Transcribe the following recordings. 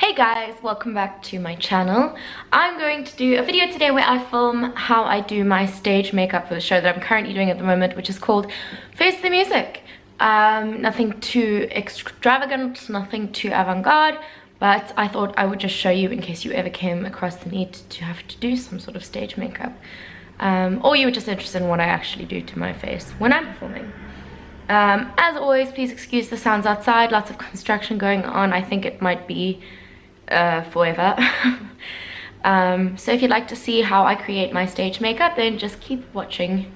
Hey guys, welcome back to my channel. I'm going to do a video today where I film how I do my stage makeup for the show that I'm currently doing at the moment, which is called Face the Music. Nothing too extravagant, nothing too avant-garde, but I thought I would just show you in case you ever came across the need to have to do some sort of stage makeup. Or you were just interested in what I actually do to my face when I'm performing. As always, please excuse the sounds outside, lots of construction going on. I think it might be forever. So if you'd like to see how I create my stage makeup, then just keep watching.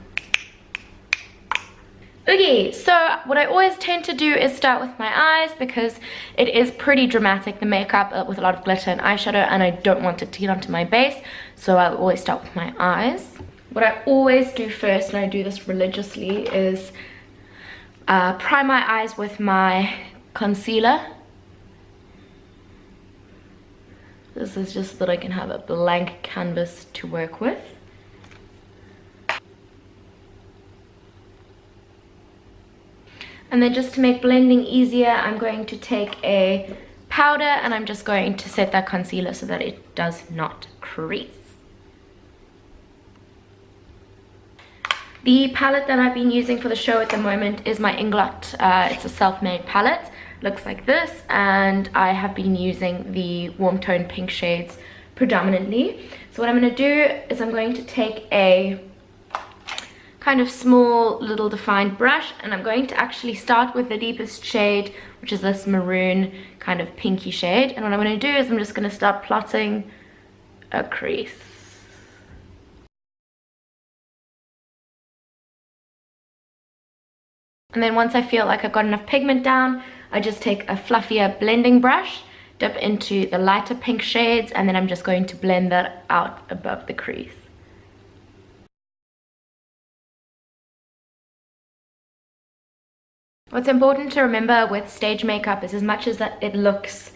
Okay, so what I always tend to do is start with my eyes because it is pretty dramatic, the makeup with a lot of glitter and eyeshadow, and I don't want it to get onto my base, so I always start with my eyes. What I always do first, and I do this religiously, is prime my eyes with my concealer. This is just so that I can have a blank canvas to work with. And then just to make blending easier, I'm going to take a powder and I'm just going to set that concealer so that it does not crease. The palette that I've been using for the show at the moment is my Inglot. It's a self-made palette. Looks like this, and I have been using the warm tone pink shades predominantly. So what I'm going to do is I'm going to take a kind of small little defined brush, and I'm going to actually start with the deepest shade, which is this maroon kind of pinky shade. And what I'm going to do is I'm just going to start plotting a crease. And then once I feel like I've got enough pigment down, I just take a fluffier blending brush, dip into the lighter pink shades, and then I'm just going to blend that out above the crease. What's important to remember with stage makeup is as much as that it looks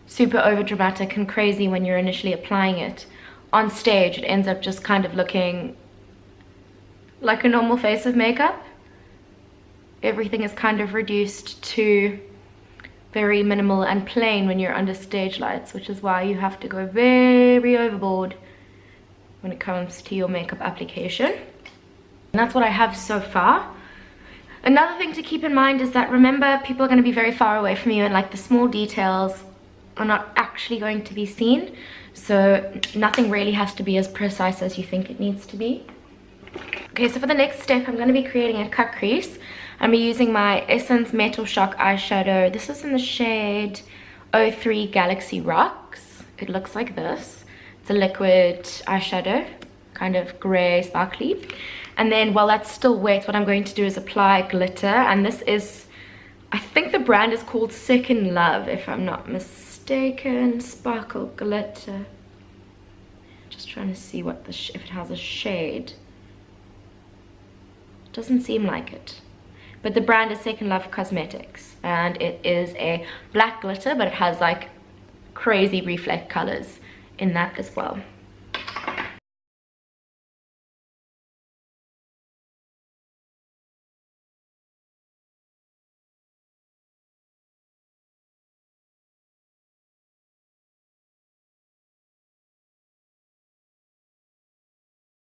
super over dramatic and crazy when you're initially applying it, on stage it ends up just kind of looking like a normal face of makeup. Everything is kind of reduced to very minimal and plain when you're under stage lights, which is why you have to go very overboard when it comes to your makeup application. And that's what I have so far. Another thing to keep in mind is that, remember, people are going to be very far away from you, and like the small details are not actually going to be seen, so nothing really has to be as precise as you think it needs to be. Okay, so for the next step I'm going to be creating a cut crease. I'm using my Essence Metal Shock eyeshadow. This is in the shade 03 Galaxy Rocks. It looks like this. It's a liquid eyeshadow, kind of grey, sparkly. And then while that's still wet, what I'm going to do is apply glitter. And this is, I think the brand is called Second Love, if I'm not mistaken. Sparkle glitter. Just trying to see what if it has a shade. Doesn't seem like it. But the brand is Second Love Cosmetics, and it is a black glitter, but it has like crazy reflect colors in that as well.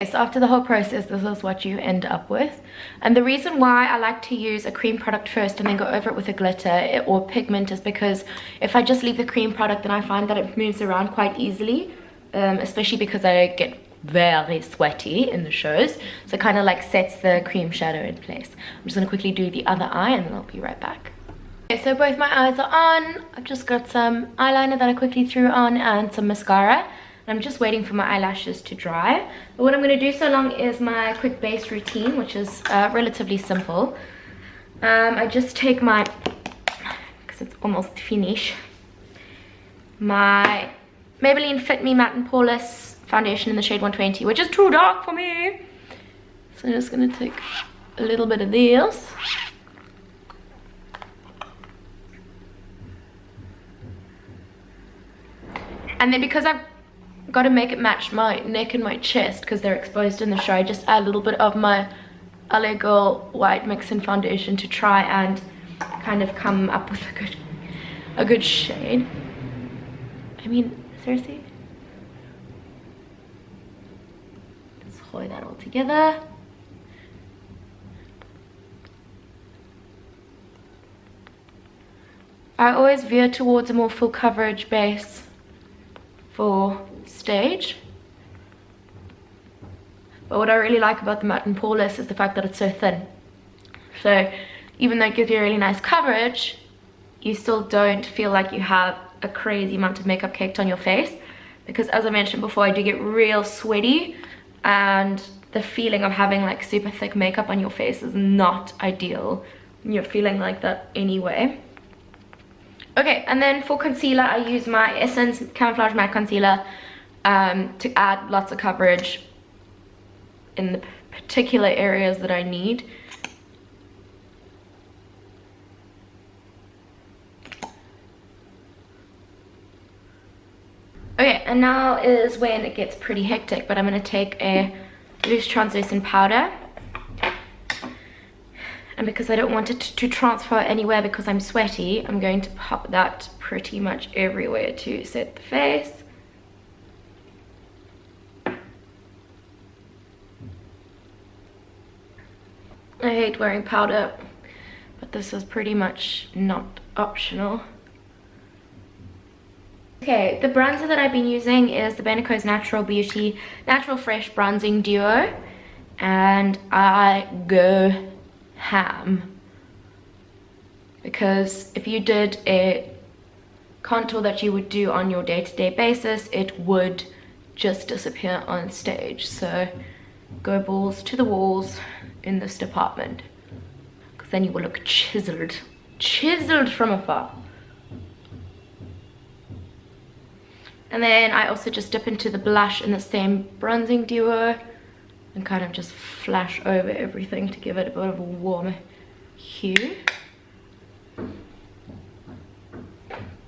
So after the whole process, this is what you end up with. And the reason why I like to use a cream product first and then go over it with a glitter or pigment is because if I just leave the cream product, then I find that it moves around quite easily, especially because I get very sweaty in the shows. So it kind of like sets the cream shadow in place. I'm just going to quickly do the other eye and then I'll be right back. Okay, so both my eyes are on. I've just got some eyeliner that I quickly threw on and some mascara. I'm just waiting for my eyelashes to dry. But what I'm going to do so long is my quick base routine, which is relatively simple. I just take my, because it's almost finished, my Maybelline Fit Me Matte and Poreless foundation in the shade 120, which is too dark for me. So I'm just going to take a little bit of this. And then because I've got to make it match my neck and my chest because they're exposed in the show, I just add a little bit of my LA Girl white mix-in foundation to try and kind of come up with a good shade. I mean, seriously? Let's hold that all together. I always veer towards a more full coverage base for stage. But what I really like about the matte and poreless is the fact that it's so thin. So even though it gives you a really nice coverage, you still don't feel like you have a crazy amount of makeup caked on your face. Because as I mentioned before, I do get real sweaty, and the feeling of having like super thick makeup on your face is not ideal when you're feeling like that anyway. Okay, and then for concealer, I use my Essence Camouflage Matte Concealer to add lots of coverage in the particular areas that I need. Okay, and now is when it gets pretty hectic, but I'm going to take a loose translucent powder. And because I don't want it to transfer anywhere because I'm sweaty, I'm going to pop that pretty much everywhere to set the face. I hate wearing powder, but this is pretty much not optional. Okay, the bronzer that I've been using is the Benecos Natural Beauty Natural Fresh Bronzing Duo, and I go ham, because if you did a contour that you would do on your day-to-day basis, it would just disappear on stage. So go balls to the walls in this department, because then you will look chiseled from afar. And then I also just dip into the blush in the same bronzing duo and kind of just flash over everything to give it a bit of a warmer hue.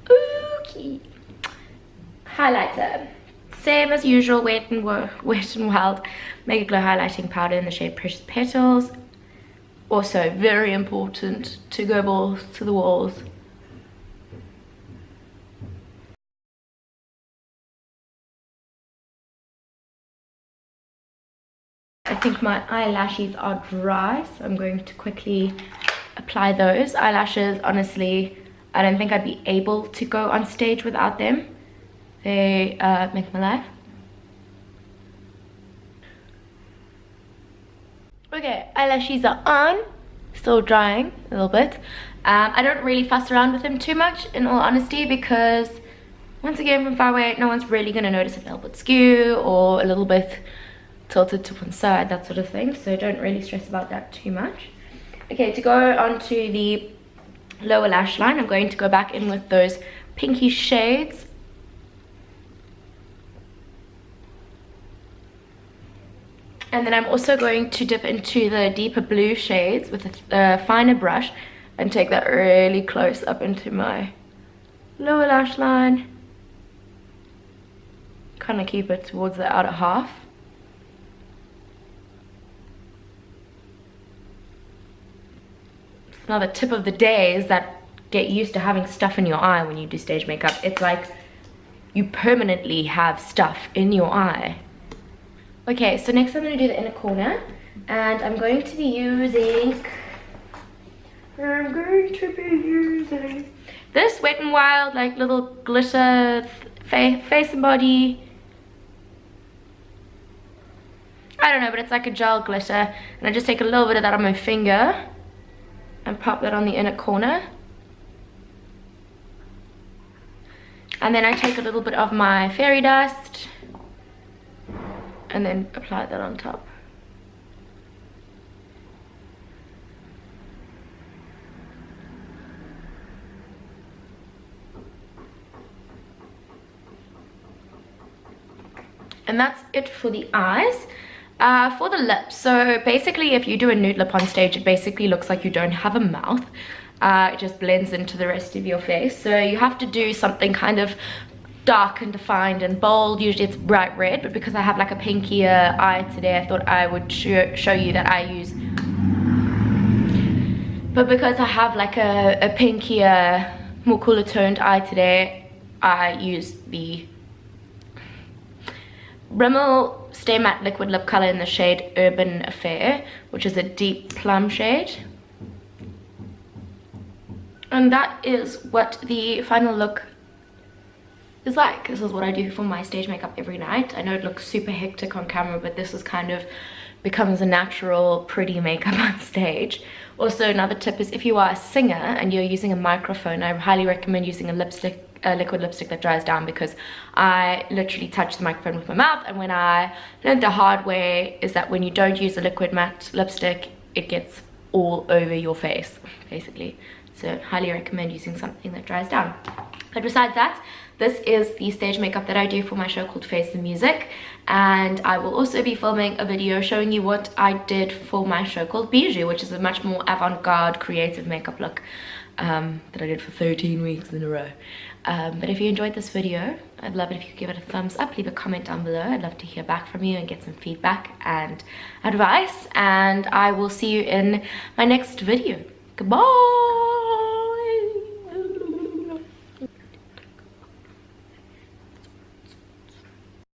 Okay. Highlighter. Same as usual, Wet n Wild Megaglo highlighting powder in the shade Precious Petals. Also very important to go balls to the walls. I think my eyelashes are dry, so I'm going to quickly apply those. Eyelashes, honestly, I don't think I'd be able to go on stage without them. They make my life. Okay, eyelashes are on, still drying a little bit. I don't really fuss around with them too much, in all honesty, because once again, from far away, no one's really going to notice if they're a little bit skew or a little bit tilted to one side, that sort of thing, so don't really stress about that too much. Okay, to go on to the lower lash line, I'm going to go back in with those pinky shades. And then I'm also going to dip into the deeper blue shades with a finer brush and take that really close up into my lower lash line. Kind of keep it towards the outer half. Another tip of the day is that get used to having stuff in your eye when you do stage makeup. It's like you permanently have stuff in your eye. Okay, so next I'm going to do the inner corner, and I'm going to be using this Wet n Wild like little glitter face and body. I don't know, but it's like a gel glitter, and I just take a little bit of that on my finger and pop that on the inner corner. And then I take a little bit of my fairy dust and then apply that on top. And that's it for the eyes. For the lips, so basically if you do a nude lip on stage, it basically looks like you don't have a mouth. It just blends into the rest of your face, so you have to do something kind of dark and defined and bold. Usually it's bright red, but because I have like a pinkier eye today, I thought I would show you that I use, but because I have like a pinkier, more cooler toned eye today, I use the Rimmel Stay Matte Liquid Lip Color in the shade Urban Affair, which is a deep plum shade. And that is what the final look is like. This is what I do for my stage makeup every night. I know it looks super hectic on camera, but this is kind of becomes a natural, pretty makeup on stage. Also, another tip is if you are a singer and you're using a microphone, I highly recommend using a liquid lipstick that dries down, because I literally touch the microphone with my mouth, and when I learned the hard way is that when you don't use a liquid matte lipstick, it gets all over your face, basically. So highly recommend using something that dries down. But besides that, this is the stage makeup that I do for my show called Face the Music, and I will also be filming a video showing you what I did for my show called Bijou, which is a much more avant-garde creative makeup look that I did for 13 weeks in a row. But if you enjoyed this video, I'd love it if you could give it a thumbs up, leave a comment down below. I'd love to hear back from you and get some feedback and advice, and I will see you in my next video. Goodbye!